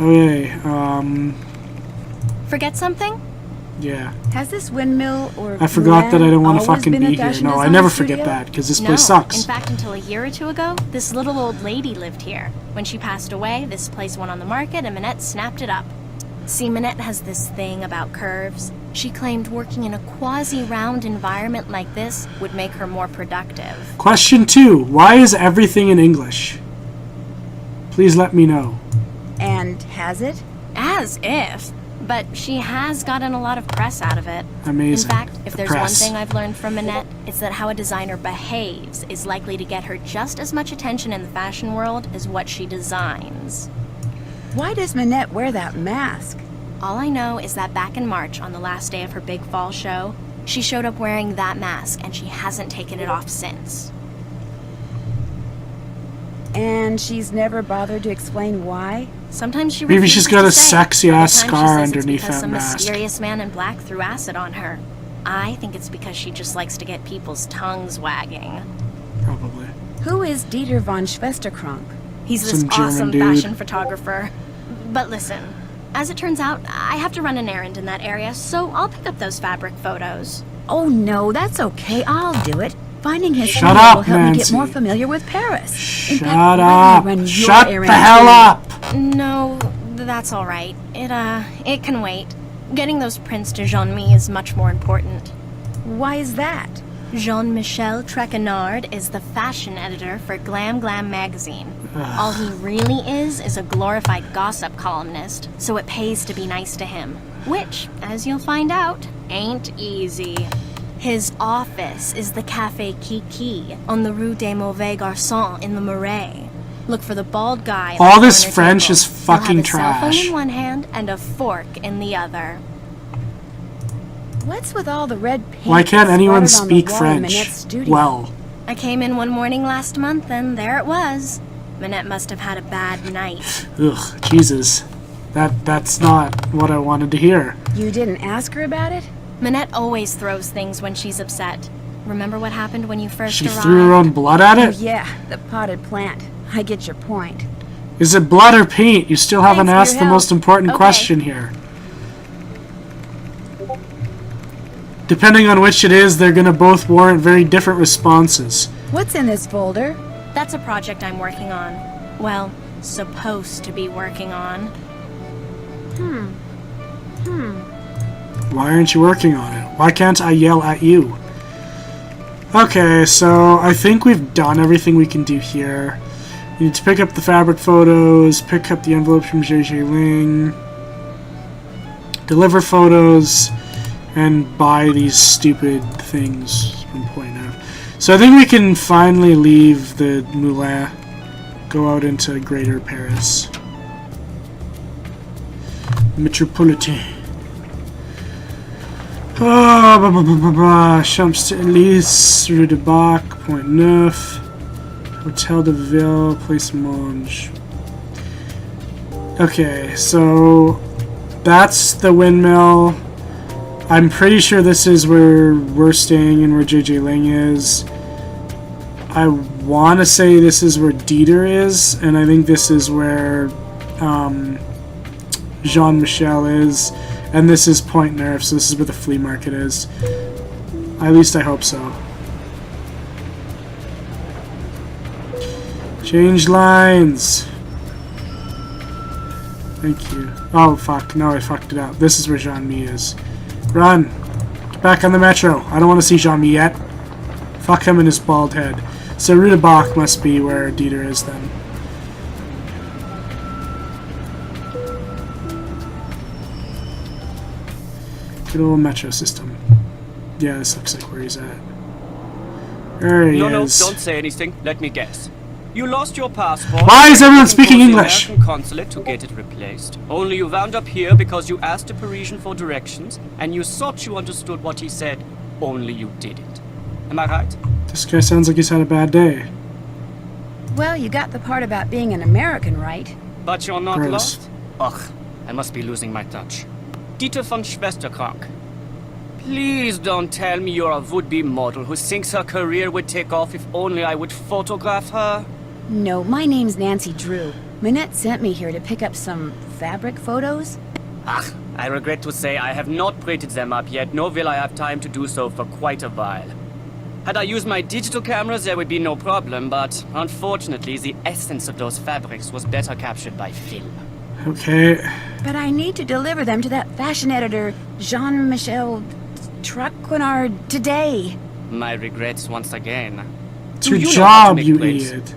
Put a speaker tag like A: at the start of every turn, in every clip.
A: Okay,
B: Forget something?
A: yeah.
C: Has this windmill or
A: I forgot that I didn't want to
C: always
A: fucking
C: been a
A: be here.
C: fashion
A: No, I
C: design
A: never
C: studio?
A: forget that, because this
B: No.
A: place sucks.
B: In fact, until a year or two ago, this little old lady lived here. When she passed away, this place went on the market and Minette snapped it up. See, Minette has this thing about curves. She claimed working in a quasi-round environment like this would make her more productive.
A: Question 2. Why is everything in English? Please let me know.
C: And has it?
B: As if. But she has gotten a lot of press out of it.
A: Amazing.
B: In fact, if
A: The
B: there's
A: press.
B: one thing I've learned from Minette, it's that how a designer behaves is likely to get her just as much attention in the fashion world as what she designs.
C: Why does Minette wear that mask?
B: All I know is that back in March, on the last day of her big fall show, she showed up wearing that mask and she hasn't taken it off since.
C: And she's never bothered to explain why?
B: Sometimes she
A: Maybe
B: refuses
A: she's got
B: to
A: a
B: say.
A: sexy
B: Other
A: ass
B: times she
A: scar
B: says it's
A: underneath
B: because
A: that
B: some
A: mask.
B: mysterious man in black threw acid on her. I think it's because she just likes to get people's tongues wagging.
A: Probably.
C: Who is Dieter von Schwesterkrank?
B: He's this
A: Some German
B: awesome
A: dude.
B: fashion photographer. But listen, as it turns out, I have to run an errand in that area, so I'll pick up those fabric photos.
C: Oh no, that's okay. I'll do it. Finding his
A: Shut
C: studio
A: up,
C: will help me get
A: Nancy.
C: more familiar with Paris. In
A: Shut
C: fact, let me
A: up.
C: run your
A: Shut the
C: errand
A: hell
C: too.
A: up.
B: No, that's all right. It can wait. Getting those prints to Jean-Mi is much more important.
C: Why is that?
B: Jean-Michel Trequenard is the fashion editor for Glam Glam magazine. All he really is a glorified gossip columnist, so it pays to be nice to him. Which, as you'll find out, ain't easy. His office is the Café Kiki on the Rue des Mauvais Garçons in the Marais. Look for the bald guy. at
A: All
B: the
A: this
B: corner
A: French
B: table.
A: is fucking
B: He'll have a cell phone
A: trash.
B: in one hand and a fork in the other.
C: What's with all the red paint?
A: Why can't anyone
C: splattered on the
A: speak
C: wall in
A: French?
C: Minette's studio?
A: Well,
B: I came in one morning last month and there it was. Minette must have had a bad night.
A: ugh, Jesus. That's not what I wanted to hear.
C: You didn't ask her about it?
B: Minette always throws things when she's upset. Remember what happened when you first
A: She
B: arrived?
A: threw her own blood at
C: Oh
A: it?
C: yeah, the potted plant. I get your point.
A: Is it blood or paint? You still haven't
C: Thanks for
A: asked
C: your
A: the
C: help.
A: most important
B: Okay.
A: question here. Depending on which it is, they're gonna both warrant very different responses.
C: What's in this folder?
B: That's a project I'm working on. Well, supposed to be working on.
A: Why aren't you working on it? Why can't I yell at you? Okay, so I think we've done everything we can do here. You need to pick up the fabric photos, pick up the envelopes from Jing Jing Ling, deliver photos, and buy these stupid things from Point F. So I think we can finally leave the Moulin, go out into Greater Paris. Metropolitan. Champs-Élysées, Rue de Bac, Point Neuf, Hotel de Ville, Place Monge. Okay, so that's the windmill. I'm pretty sure this is where we're staying and where JJ Ling is. I want to say this is where Dieter is, and I think this is where Jean-Michel is, and this is Point Neuf, so this is where the flea market is. At least I hope so. Change lines. Thank you. Oh fuck, no, I fucked it up. This is where Jean-Mi is. Run! Get back on the metro. I don't want to see Jean-Mi yet. Fuck him and his bald head. So Rue de Bac must be where Dieter is then. Good old metro system. Yeah, this looks like where he's at. There he
D: No,
A: is.
D: don't say anything. Let me guess. You lost your passport.
A: Why is everyone
D: and
A: speaking
D: called the
A: English?
D: American consulate to get it replaced. Only you wound up here because you asked a Parisian for directions, and you thought you understood what he said. Only you didn't. Am I right?
A: This guy sounds like he's had a bad day.
C: Well, you got the part about being an American, right?
D: But you're not
A: Gross.
D: lost? Ugh, I must be losing my touch. Dieter von Schwesterkrank. Please don't tell me you're a would-be model who thinks her career would take off if only I would photograph her.
C: No, my name's Nancy Drew. Minette sent me here to pick up some fabric photos.
D: Ah, I regret to say I have not printed them up yet, nor will I have time to do so for quite a while. Had I used my digital cameras, there would be no problem, but unfortunately, the essence of those fabrics was better captured by film.
A: Okay.
C: But I need to deliver them to that fashion editor, Jean-Michel Traquenard, today.
D: My regrets once again.
A: It's your
D: You know how to
A: job,
D: make
A: you
D: prints.
A: idiot.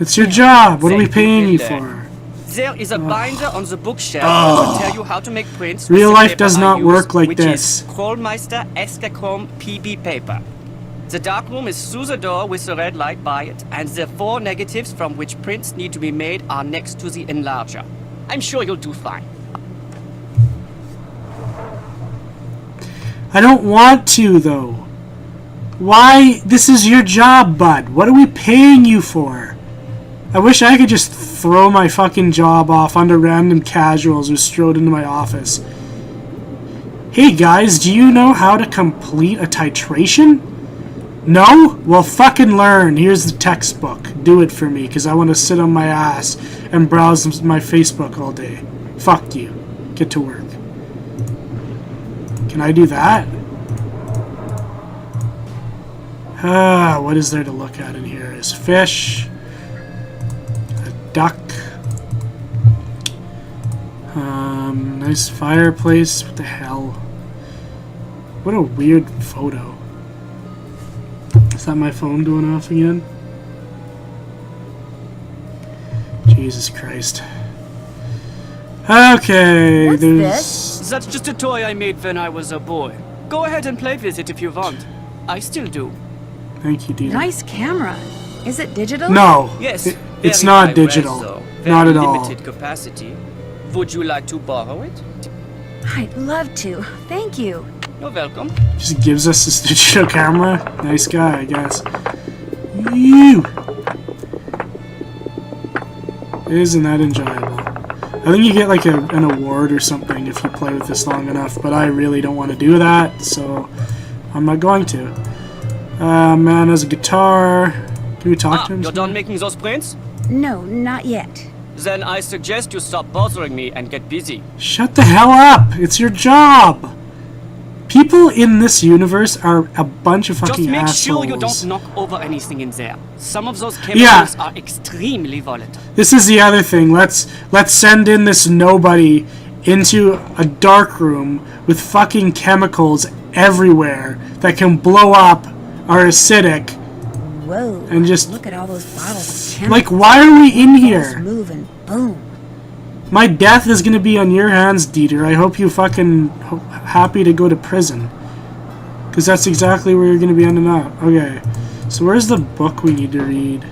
A: It's your job. What are we paying you for?
D: There is a binder on the bookshelf that will tell you how to make prints.
A: Real
D: with the
A: life
D: paper
A: does
D: I
A: not
D: use,
A: work like
D: which
A: this.
D: Is Krollmeister Escachrome PB paper. The darkroom is through the door with the red light by it, and the 4 negatives from which prints need to be made are next to the enlarger. I'm sure you'll do fine.
A: I don't want to, though. Why? This is your job, bud. What are we paying you for? I wish I could just throw my fucking job off onto random casuals who strode into my office. Hey guys, do you know how to complete a titration? No? Well, fucking learn. Here's the textbook. Do it for me, because I want to sit on my ass and browse my Facebook all day. Fuck you. Get to work. Can I do that? What is there to look at in here? Is fish, a duck, nice fireplace. What the hell? What a weird photo. Is that my phone going off again? Jesus Christ. Okay,
C: What's
A: there's...
C: this?
D: That's just a toy I made when I was a boy. Go ahead and play with it if you want. I still do.
A: Thank you, dear.
C: Nice camera. Is it digital?
A: No,
D: Yes,
A: it's
D: very
A: not
D: high
A: digital.
D: res, though.
A: Not
D: Very
A: at all.
D: limited capacity. Would you like to borrow it?
C: I'd love to. Thank you.
D: You're welcome.
A: Just gives us this digital camera. Nice guy, I guess. You. Isn't that enjoyable? I think you get like an award or something if you play with this long enough, but I really don't want to do that, so I'm not going to. Man has a guitar. Can we talk to him?
D: You're done making those prints?
C: No, not yet.
D: Then I suggest you stop bothering me and get busy.
A: Shut the hell up! It's your job! People in this universe are a bunch of
D: Just
A: fucking
D: make
A: assholes.
D: sure you don't knock over anything in there. Some of those chemicals are extremely volatile.
A: This is the other thing. Let's send in this nobody into a dark room with fucking chemicals everywhere that can blow up, are acidic,
C: Whoa.
A: and just
C: Look at all those bottles of chemicals.
A: like, why are we in
C: Just
A: here?
C: moving. Boom.
A: My death is gonna be on your hands, Dieter. I hope you fucking happy to go to prison, because that's exactly where you're gonna be ending up. Okay, so where's the book we need to read?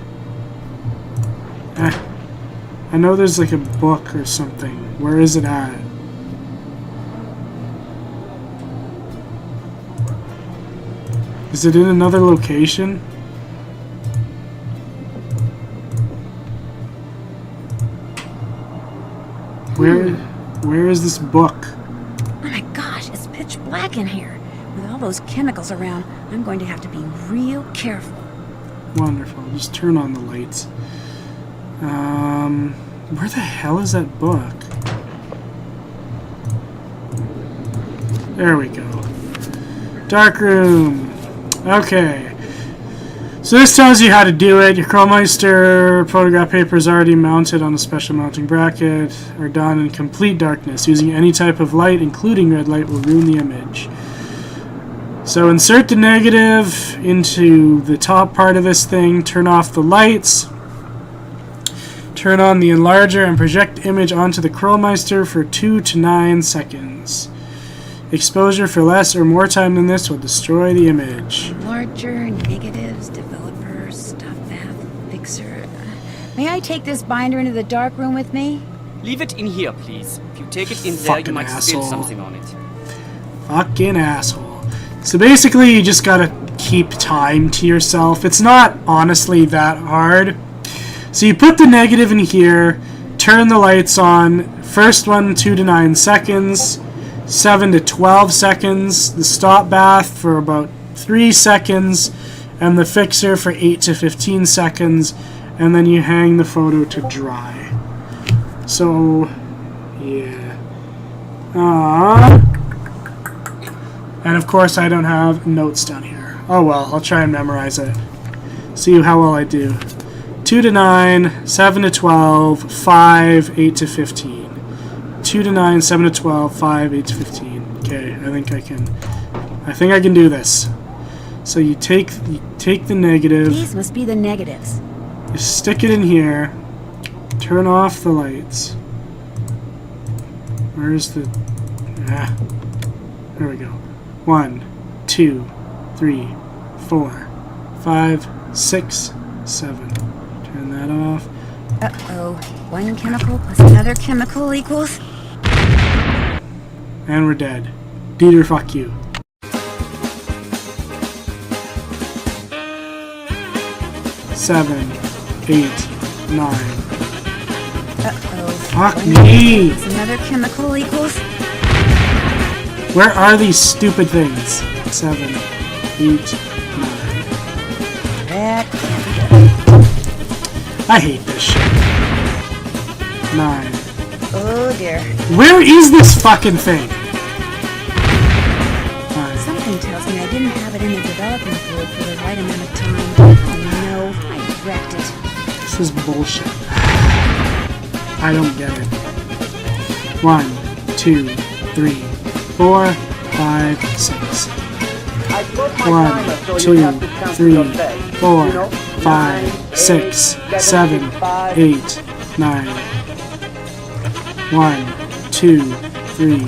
A: I know there's like a book or something. Where is it at? Is it in another location? Where is this book?
C: Oh my gosh, it's pitch black in here. With all those chemicals around, I'm going to have to be real careful.
A: Wonderful. Just turn on the lights. Where the hell is that book? There we go. Dark room. Okay. So this tells you how to do it. Your Chromeister photograph paper is already mounted on a special mounting bracket, are done in complete darkness. Using any type of light, including red light, will ruin the image. So insert the negative into the top part of this thing, turn off the lights, turn on the enlarger, and project the image onto the Chromeister for 2 to 9 seconds. Exposure for less or more time than this will destroy the image.
C: Larger, negatives, developer, stop bath, fixer. May I take this binder into the dark room with me?
D: Leave it in here, please. If you take it in there,
A: Fucking
D: you might
A: asshole.
D: spill something on it.
A: Fucking asshole. So basically, you just gotta keep time to yourself. It's not honestly that hard. So you put the negative in here, turn the lights on. First one, 2 to 9 seconds. 7 to 12 seconds. The stop bath for about 3 seconds. and the fixer for 8 to 15 seconds, and then you hang the photo to dry. So, yeah. And of course I don't have notes down here. Oh well, I'll try and memorize it. See how well I do. 2 to 9, 7 to 12, 5, 8 to 15. 2 to 9, 7 to 12, 5, 8 to 15. Okay, I think I can do this. So you take the negative.
C: These must be the negatives.
A: You stick it in here. Turn off the lights. Where's the... there we go. 1, 2, 3, 4, 5, 6, 7. Turn that off.
C: Uh-oh. One chemical plus another chemical equals...
A: And we're dead. Dieter, fuck you. Seven, 8, 9.
C: Uh-oh.
A: Fuck
C: One
A: me!
C: plus another chemical equals...
A: Where are these stupid things? 7, 8, 9.
C: That can't be good.
A: I hate this shit. 9.
C: Oh dear.
A: Where is this fucking thing? 9.
C: Something tells me I didn't have it in the development fluid for the right amount of time. Oh no, I wrecked it.
A: This is bullshit. I don't get it. 1, 2, 3, 4, 5, 6. 1, 2, 3, 4, 5, 6, 7, 8, 9. 1, 2, 3.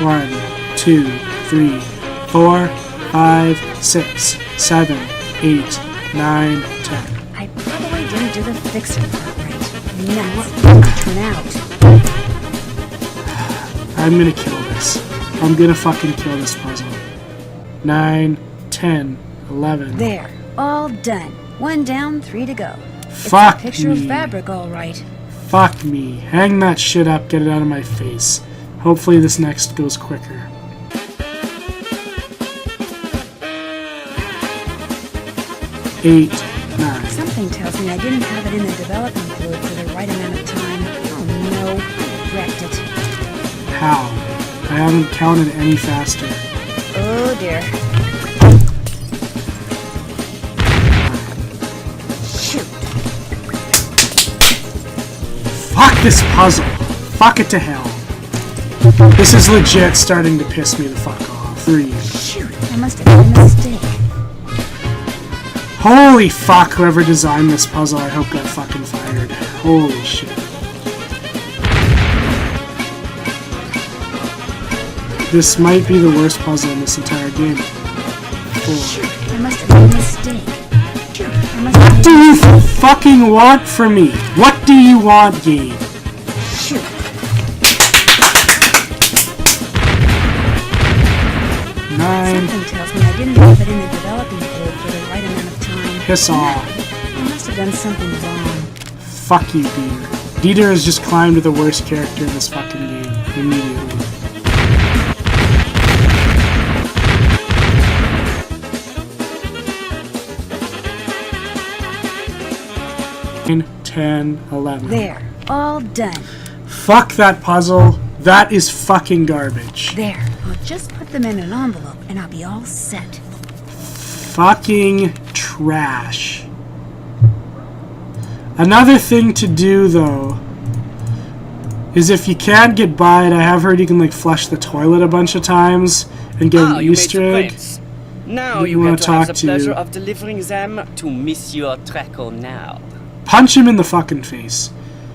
A: 1, 2, 3, 4, 5, 6, 7, 8, 9, 10.
C: I probably didn't do the fixer part right. Now what will it turn out?
A: I'm gonna kill this. I'm gonna fucking kill this puzzle. 9, 10, 11.
C: There, all done. 1 down, 3 to go.
A: Fuck
C: It's a picture
A: me.
C: of fabric, all right.
A: Fuck me. Hang that shit up, get it out of my face. Hopefully this next goes quicker. Eight, 9.
C: Something tells me I didn't have it in the development fluid for the right amount of time. Oh no, I wrecked it.
A: How? I haven't counted any faster.
C: Oh dear. Shoot.
A: Fuck this puzzle. Fuck it to hell. This is legit starting to piss me the fuck off. 3.
C: Shoot, I must have made a mistake.
A: Holy fuck, whoever designed this puzzle, I hope got fucking fired. Holy shit. This might be the worst puzzle in this entire game. 4.
C: I must have made a mistake. Shoot, I must have
A: What do
C: made
A: you fucking want from me? What do you want, game?
C: Shoot.
A: 9.
C: Something tells me I didn't have it in the development fluid for the right amount of time.
A: Piss off.
C: I must have done something wrong.
A: Fuck you, Dieter. Dieter has just climbed to the worst character in this fucking game. Immediately. Nine, 10, 11.
C: There, all done.
A: Fuck that puzzle. That is fucking garbage.
C: There, I'll just put them in an envelope and I'll be all set.
A: Fucking trash. Another thing to do, though, is if you can't get by it, I have heard you can, like, flush the toilet a bunch of times and get an
D: you
A: Easter
D: made
A: egg.
D: friends. Now
A: Who
D: you
A: wanna
D: get to have
A: talk
D: the
A: to?
D: pleasure of delivering them to Monsieur Treco now.
A: Punch him in the fucking face.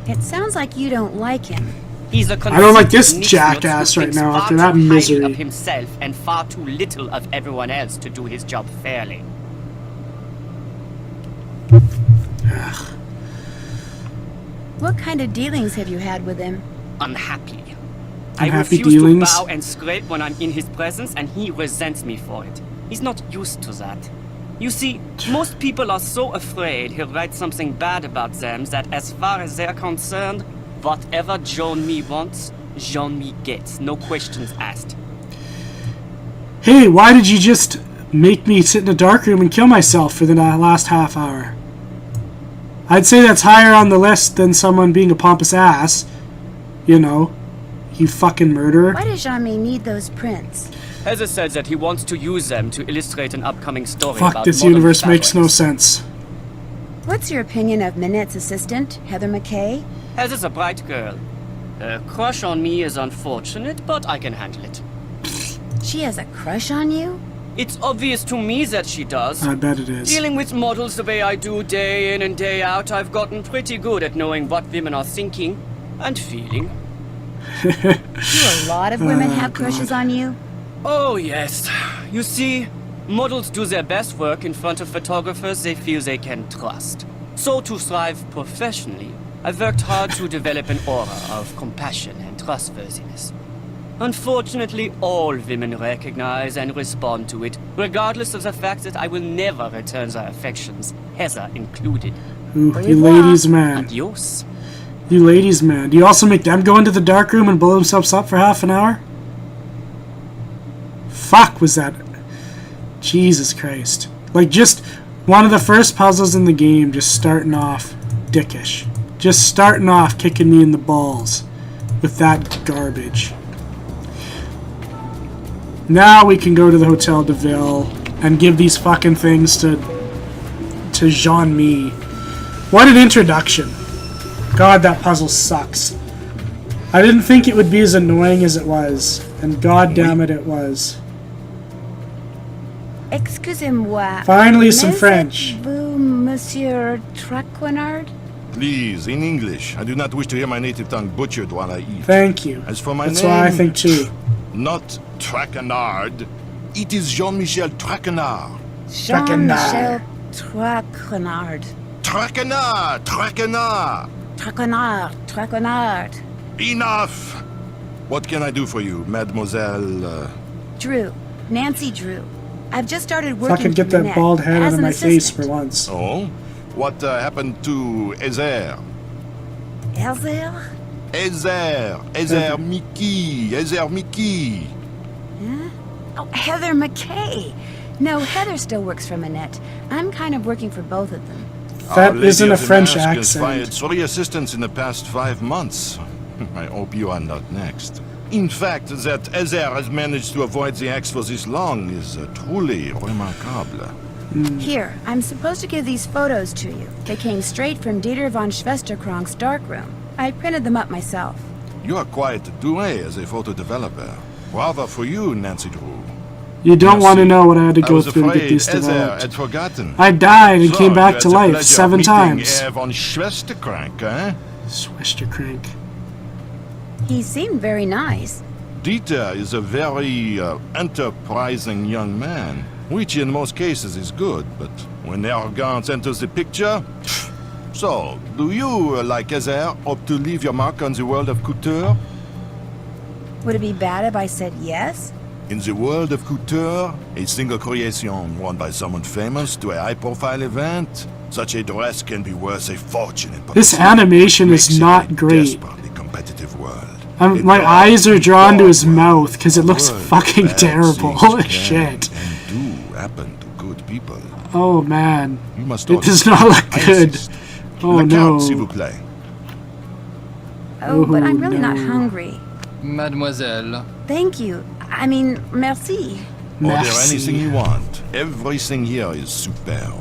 C: It sounds like you don't like him.
D: He's a
A: I don't like this
D: conceited
A: jackass
D: who
A: right
D: thinks
A: now
D: far
A: after
D: too
A: that
D: highly
A: misery.
D: of himself and far too little of everyone else to do his job fairly.
A: Ugh.
C: What kind of dealings have you had with him?
D: Unhappy. I
A: Unhappy
D: refuse
A: dealings?
D: to bow and scrape when I'm in his presence, and he resents me for it. He's not used to that. You see, most people are so afraid he'll write something bad about them that as far as they're concerned, whatever Jean-Mi wants, Jean-Mi gets. No questions asked.
A: Hey, why did you just make me sit in a dark room and kill myself for the last half hour. I'd say that's higher on the list than someone being a pompous ass. You know, you fucking murderer.
C: Why does Jean-Mi need those prints?
D: Heather said that he wants to use them to illustrate an upcoming story
A: Fuck,
D: about
A: this
D: modern
A: universe makes no
D: fabrics.
A: sense.
C: What's your opinion of Minette's assistant, Heather McKay?
D: Heather's a bright girl. Her crush on me is unfortunate, but I can handle it.
C: She has a crush on you?
D: It's obvious to me that she does.
A: I bet it is.
D: Dealing with models the way I do day in and day out, I've gotten pretty good at knowing what women are thinking and feeling.
C: Do a lot of women have crushes on you?
D: Oh, yes. You see, models do their best work in front of photographers they feel they can trust. So to thrive professionally, I've worked hard to develop an aura of compassion and trustworthiness. Unfortunately, all women recognize and respond to it, regardless of the fact that I will never return their affections, Heather included.
A: Ooh, you ladies man.
D: Adios.
A: You ladies man. Do you also make them go into the dark room and blow themselves up for half an hour? Fuck was that? Jesus Christ. Like, just one of the first puzzles in the game, just starting off dickish. Just starting off kicking me in the balls with that garbage. Now we can go to the Hotel de Ville and give these fucking things to Jean-Mi. What an introduction. God, that puzzle sucks. I didn't think it would be as annoying as it was, and god damn it, it was.
C: Excusez-moi.
A: Finally, some
C: Mais
A: French.
C: êtes-vous Monsieur Traquenard?
E: Please, in English. I do not wish to hear my native tongue butchered while I eat.
A: Thank you.
E: As for my
A: That's
E: name,
A: why I think too.
E: not Traquenard. It is Jean-Michel Traquenard.
C: Jean-Michel Traquenard.
E: Traquenard! Traquenard!
C: Traquenard. Traquenard.
E: Enough! What can I do for you, Mademoiselle?
C: Drew. Nancy Drew. I've just started working
A: Fucking get
C: for
A: that
C: Minette
A: bald head
C: as
A: out of
C: an
A: my face
C: assistant.
A: for once.
E: Oh? What happened to Ezer?
C: Elzer?
E: Ezer Mickey.
C: Oh, Heather McKay. No, Heather still works for Minette. I'm kind of working for both of them.
A: That
E: Our Lady
A: isn't a
E: of the
A: French
E: Mask has fired
A: accent.
E: 3 assistants in the past 5 months. I hope you are not next. In fact, that Ezer has managed to avoid the axe for this long is truly remarkable.
C: Here, I'm supposed to give these photos to you. They came straight from Dieter von Schwesterkrank's darkroom. I printed them up myself.
E: You are quite doué as a photo developer. Bravo for you, Nancy Drew.
A: You don't want to
E: Merci.
A: know what I had to
E: I
A: go
E: was
A: through to get
E: afraid
A: these
E: Ezer
A: developed.
E: had forgotten.
A: I died and
E: So,
A: came
E: you
A: back
E: had
A: to
E: the
A: life
E: pleasure of
A: 7
E: meeting
A: times.
E: Von Schwesterkrank, eh?
A: Schwesterkrank.
C: He seemed very nice.
E: Dieter is a very enterprising young man, which in most cases is good, but when arrogance enters the picture... So, do you, like Ezer, hope to leave your mark on the world of couture?
C: Would it be bad if I said yes?
E: In the world of couture, a single creation worn by someone famous to a high-profile event, such a dress can be worth a fortune in
A: This
E: publicity.
A: animation
E: Makes
A: is
E: it
A: not
E: a
A: great.
E: desperately competitive world.
A: My eyes are drawn to his mouth because it looks
E: World
A: fucking
E: bad
A: terrible.
E: things
A: Holy
E: can
A: shit.
E: And do happen to good people.
A: Oh man.
E: You must
A: It does not look
E: I
A: good.
E: insist.
A: Oh
E: La
A: no.
E: carte, s'il vous plaît.
C: Oh, but I'm
A: Oh,
C: really not
A: no.
C: hungry.
F: Mademoiselle.
C: Thank you. I mean, merci.
E: Order
A: Merci.
E: anything you want. Everything here is superb.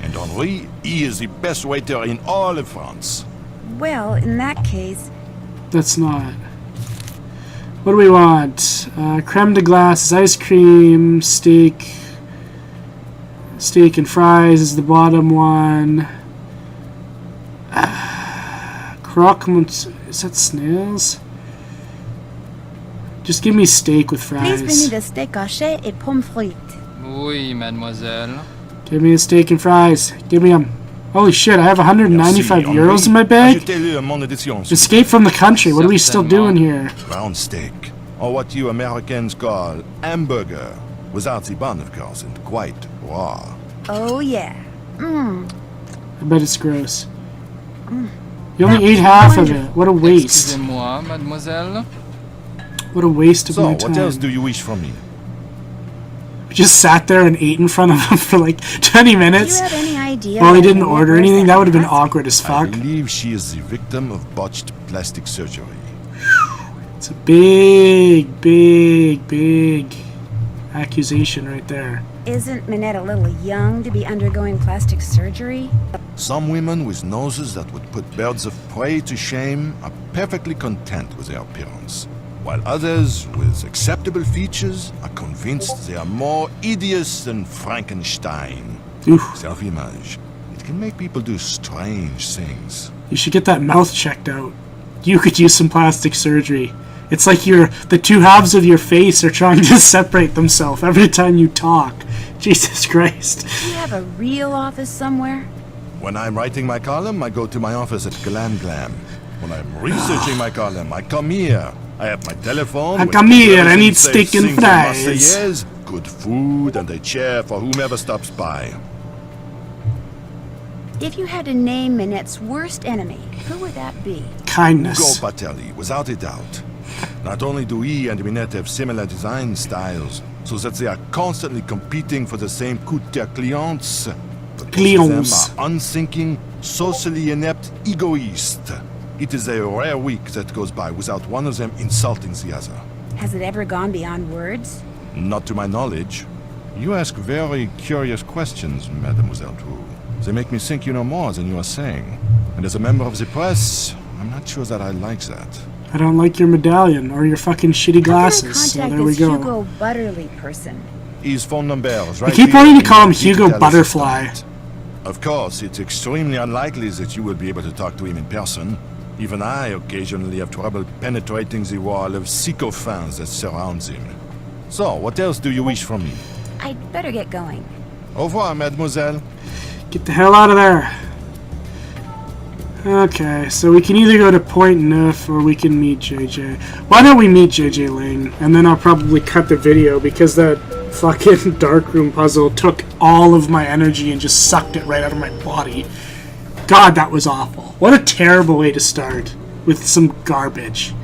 E: And Henri, he is the best waiter in all of France.
C: Well, in that case,
A: That's not. What do we want? Creme de glace is ice cream. Steak. Steak and fries is the bottom one. Croque Mont... Is that snails? Just give me steak with
C: please bring me
A: fries.
C: the steak haché et pommes frites.
F: Oui, mademoiselle.
A: Give me a steak and fries. Give me them. Holy shit, I have 195
E: Merci,
A: euros
E: Henri.
A: in my bag?
E: Ajoutez-le à mon édition, s'il vous
A: Escape from the country. What are we still doing here?
E: plaît. Round steak, or what you Americans call hamburger, without the bun, of course, and quite raw.
C: Oh, yeah. Mmm.
A: I bet it's gross. You only ate half of it. What a waste.
F: Excusez-moi, mademoiselle.
A: What a waste of
E: So,
A: my
E: what else
A: time.
E: do you wish from me?
A: just sat there and ate in front of him for like 20
C: Do
A: minutes.
C: you have any idea?
A: Well, he
C: why
A: didn't
C: Minette
A: order
C: wears
A: anything. That would have been
C: mask?
A: awkward as
E: I
A: fuck.
E: believe she is the victim of botched plastic surgery.
A: It's a big, big, big accusation right there.
C: Isn't Minette a little young to be undergoing plastic surgery?
E: Some women with noses that would put birds of prey to shame are perfectly content with their appearance, while others with acceptable features are convinced they are more hideous than Frankenstein.
A: Oof.
E: Self-image. It can make people do strange things.
A: You should get that mouth checked out. You could use some plastic surgery. It's like the two halves of your face are trying to separate themselves every time you talk. Jesus Christ.
C: Do you have a real office somewhere?
E: When I'm writing my column, I go to my office at Glam Glam. When I'm researching my column, I come here. I have my telephone.
A: I
E: with
A: come here, I
E: person
A: need
E: says
A: steak and
E: sings the
A: fries.
E: Marseillaise, good food, and a chair for whomever stops by.
C: If you had to name Minette's worst enemy, who would that be?
E: Ugo
A: Kindness.
E: Patelli, without a doubt. Not only do he and Minette have similar design styles, so that they are constantly competing for the same coup de clients, but both of them
A: Clients.
E: are unthinking, socially inept egoists. It is a rare week that goes by without one of them insulting the other.
C: Has it ever gone beyond words?
E: Not to my knowledge. You ask very curious questions, Mademoiselle True. They make me think you know more than you are saying. And as a member of the press, I'm not sure that I like that.
A: I don't like your medallion or your fucking shitty glasses. So
C: How can I
A: there
C: contact
A: we
C: this
A: go.
C: Hugo Butterly person?
E: His phone number is right
A: I keep
E: here
A: wanting to
E: in
A: call him
E: the
A: Hugo
E: digital
A: Butterfly.
E: assistant. Of course, it's extremely unlikely that you will be able to talk to him in person. Even I occasionally have trouble penetrating the wall of sycophants that surrounds him. So, what else do you wish from me?
C: I'd better get going.
E: Au revoir, mademoiselle.
A: Get the hell out of there. Okay, so we can either go to Point Neuf or we can meet JJ. Why don't we meet JJ Ling? And then I'll probably cut the video because that fucking darkroom puzzle took all of my energy and just sucked it right out of my body. God, that was awful. What a terrible way to start with some garbage.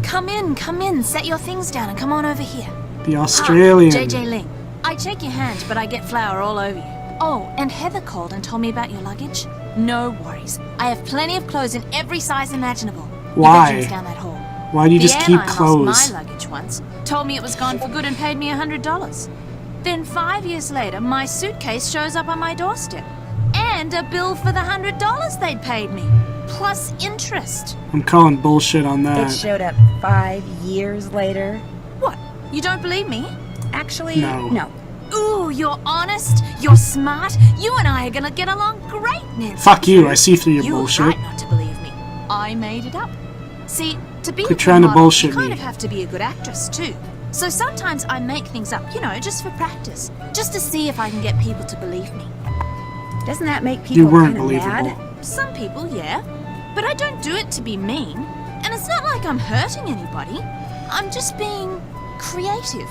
G: Come in, set your things down and come on over here.
A: The Australian.
G: JJ Ling. I shake your hand, but I get flour all over you. Oh, and Heather called and told me about your luggage. No worries. I have plenty of clothes in every size imaginable.
A: Why?
G: Your bedroom's down that hall.
A: Why do you
G: The
A: just keep
G: airline
A: clothes?
G: lost my luggage once, told me it was gone for good and paid me $100. Then 5 years later, my suitcase shows up on my doorstep. And a bill for the $100 they'd paid me. Plus interest.
A: I'm calling bullshit on
C: It
A: that.
C: showed up 5 years later.
G: What? You don't believe me?
C: Actually,
A: No.
G: Ooh, you're honest, you're smart, you and I are gonna get along great, Nancy.
A: Fuck you, I see through your
G: You were
A: bullshit.
G: right not to believe me. I made it up. See, to be
A: Quit
G: a good
A: trying to
G: model,
A: bullshit
G: you kind
A: me.
G: of have to be a good actress too. So sometimes I make things up, just for practice. Just to see if I can get people to believe me.
C: Doesn't that make
A: You
C: people
A: weren't
C: kind of
A: believable.
C: mad?
G: Some people, yeah. But I don't do it to be mean. And it's not like I'm hurting anybody. I'm just being creative.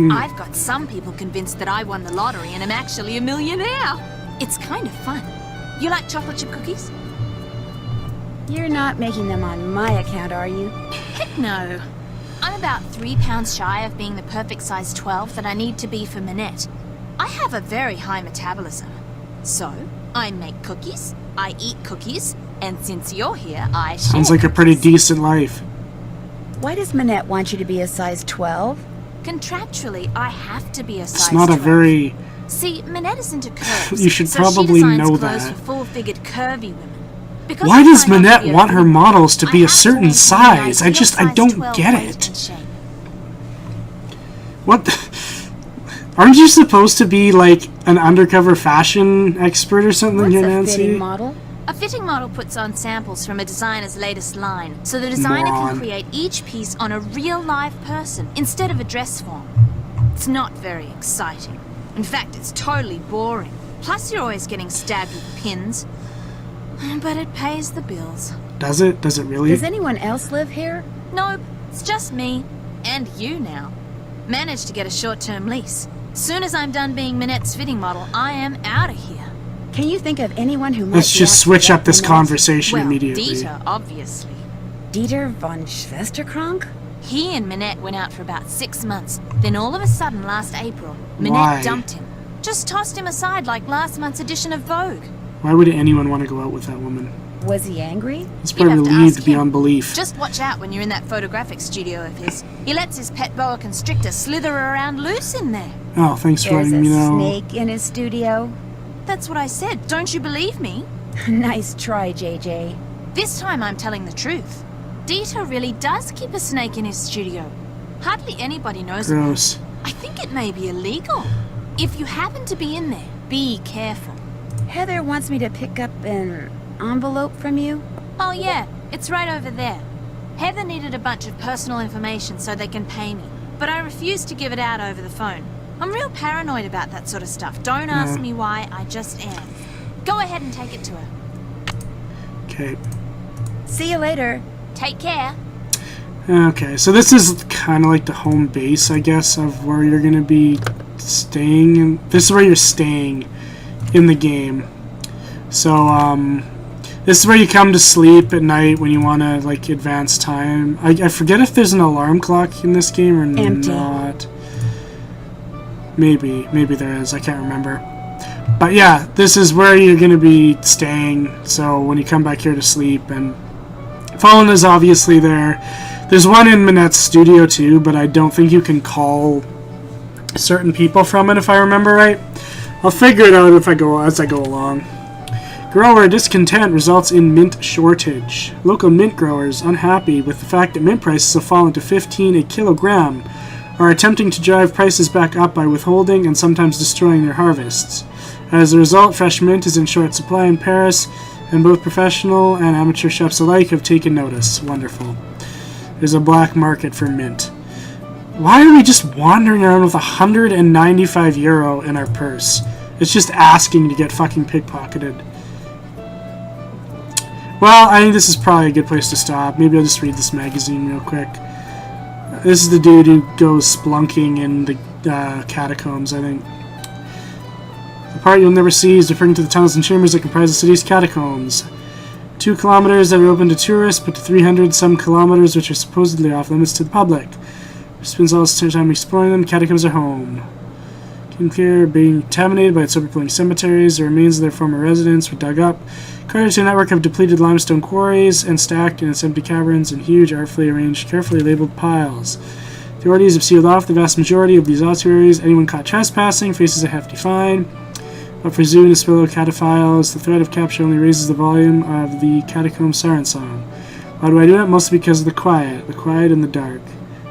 G: I've got some people convinced that I won the lottery and am actually a millionaire. It's kind of fun. You like chocolate chip cookies?
C: You're not making them on my account, are you?
G: Heck no. I'm about 3 pounds shy of being the perfect size 12 that I need to be for Minette. I have a very high metabolism. So, I make cookies, I eat cookies, and since you're here, I share
A: Sounds like a pretty
G: cookies.
A: decent life.
C: Why does Minette want you to be a size 12?
G: Contractually, I have to be a size
A: It's not a
G: 12.
A: very...
G: See, Minette is into curves.
A: You should
G: so
A: probably
G: she designs
A: know
G: clothes
A: that.
G: for full-figured curvy women. Because
A: Why
G: I
A: does
G: find out
A: Minette
G: to be a
A: want her
G: female,
A: models to
G: I
A: be a
G: have to
A: certain
G: maintain
A: size?
G: an ideal
A: I
G: size
A: don't
G: 12
A: get
G: weight
A: it.
G: and shape.
A: What the... Aren't you supposed to be, like, an undercover fashion expert or something
C: What's
A: here,
C: a
A: Nancy?
C: fitting model?
G: A fitting model puts on samples from a designer's latest line, so the designer
A: Moron.
G: can create each piece on a real live person instead of a dress form. It's not very exciting. In fact, it's totally boring. Plus, you're always getting stabbed with pins. But it pays the bills.
A: Does it? Does it really?
C: Does anyone else live here?
G: Nope, it's just me. And you now. Managed to get a short-term lease. Soon as I'm done being Minette's fitting model, I am out of here.
C: Can you think of anyone who might
A: Let's
C: be
A: just
C: after
A: switch
C: that
A: up this
C: Minette?
A: conversation
G: Well,
A: immediately.
G: Dieter, obviously.
C: Dieter von Schwesterkrank?
G: He and Minette went out for about 6 months. Then all of a sudden, last April, Minette
A: Why?
G: dumped him. Just tossed him aside like last month's edition of Vogue.
A: Why would anyone want to go out with that woman?
C: Was he angry?
A: He's
G: You'd
A: probably
G: have to
A: relieved
G: ask
A: beyond
G: him.
A: belief.
G: Just watch out when you're in that photographic studio of his. He lets his pet boa constrictor slither around loose in there.
A: Oh, thanks for
C: There's
A: letting
C: a
A: me know.
C: snake in his studio.
G: That's what I said. Don't you believe me?
C: Nice try, JJ.
G: This time I'm telling the truth. Dieter really does keep a snake in his studio. Hardly anybody knows about it.
A: Gross.
G: I think it may be illegal. If you happen to be in there, be careful.
C: Heather wants me to pick up an envelope from you.
G: Oh yeah, it's right over there. Heather needed a bunch of personal information so they can pay me, but I refused to give it out over the phone. I'm real paranoid about that sort of stuff. Don't ask me why, I just am. Go ahead and take it to her.
A: Okay.
C: See you later.
G: Take care.
A: Okay, so this is kind of like the home base, I guess, of where you're going to be staying. And this is where you're staying in the game. So, this is where you come to sleep at night when you want to, like, advance time. I forget if there's an alarm clock in this game or
C: Empty.
A: not. Maybe there is. I can't remember. But yeah, this is where you're going to be staying. So when you come back here to sleep, and phone is obviously there. There's one in Minette's studio too, but I don't think you can call certain people from it if I remember right. I'll figure it out as I go along. Grower discontent results in mint shortage. Local mint growers, unhappy with the fact that mint prices have fallen to 15 a kilogram, are attempting to drive prices back up by withholding and sometimes destroying their harvests. As a result, fresh mint is in short supply in Paris, and both professional and amateur chefs alike have taken notice. Wonderful. There's a black market for mint. Why are we just wandering around with €195 in our purse? It's just asking to get fucking pickpocketed. Well, I think this is probably a good place to stop. Maybe I'll just read this magazine real quick. This is the dude who goes splunking in the catacombs, I think. The part you'll never see is referring to the tunnels and chambers that comprise the city's catacombs. 2 kilometers that are open to tourists, but to 300 some kilometers which are supposedly off limits to the public. Spends all its time exploring them. Catacombs are home. Came clear being contaminated by its overflowing cemeteries. The remains of their former residents were dug up. Carted to a network of depleted limestone quarries and stacked in its empty caverns in huge, artfully arranged, carefully labeled piles. The authorities have sealed off the vast majority of these ossuaries. Anyone caught trespassing faces a hefty fine. But for zoo and his fellow cataphiles, the threat of capture only raises the volume of the catacomb siren song. Why do I do it? Mostly because of the quiet and the dark.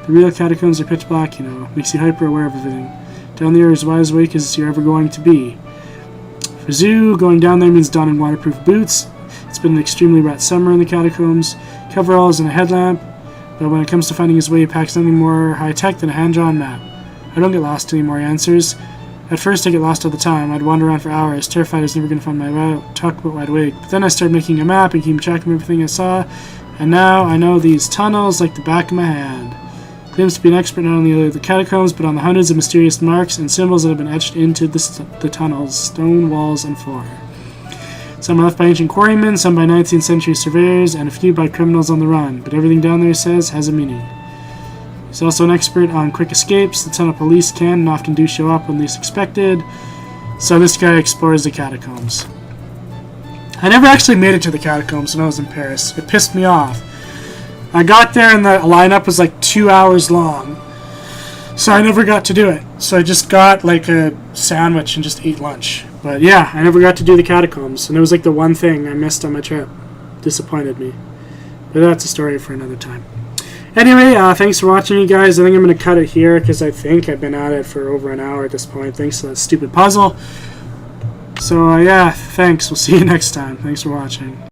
A: The real catacombs are pitch black, you know. Makes you hyper aware of everything. Down there as wide awake as you're ever going to be. For zoo, going down there means donning waterproof boots. It's been an extremely wet summer in the catacombs. Coveralls and a headlamp. But when it comes to finding his way, he packs nothing more high-tech than a hand-drawn map. I don't get lost any more answers. At first, I get lost all the time. I'd wander around for hours, terrified I was never going to find my way out, talk about wide awake. But then I started making a map and keeping track of everything I saw, and now I know these tunnels like the back of my hand. Claims to be an expert not only on the catacombs, but on the hundreds of mysterious marks and symbols that have been etched into the tunnels, stone walls, and floor. Some are left by ancient quarrymen, some by 19th century surveyors, and a few by criminals on the run. But everything down there, says, has a meaning. He's also an expert on quick escapes. The tunnel police can and often do show up when least expected. So this guy explores the catacombs. I never actually made it to the catacombs when I was in Paris. It pissed me off. I got there and the lineup was like 2 hours long. So I never got to do it. So I just got like a sandwich and just ate lunch. But yeah, I never got to do the catacombs. And it was like the one thing I missed on my trip. Disappointed me. But that's a story for another time. Anyway, thanks for watching, you guys. I think I'm going to cut it here because I think I've been at it for over an hour at this point. Thanks to that stupid puzzle. So, yeah, thanks. We'll see you next time. Thanks for watching.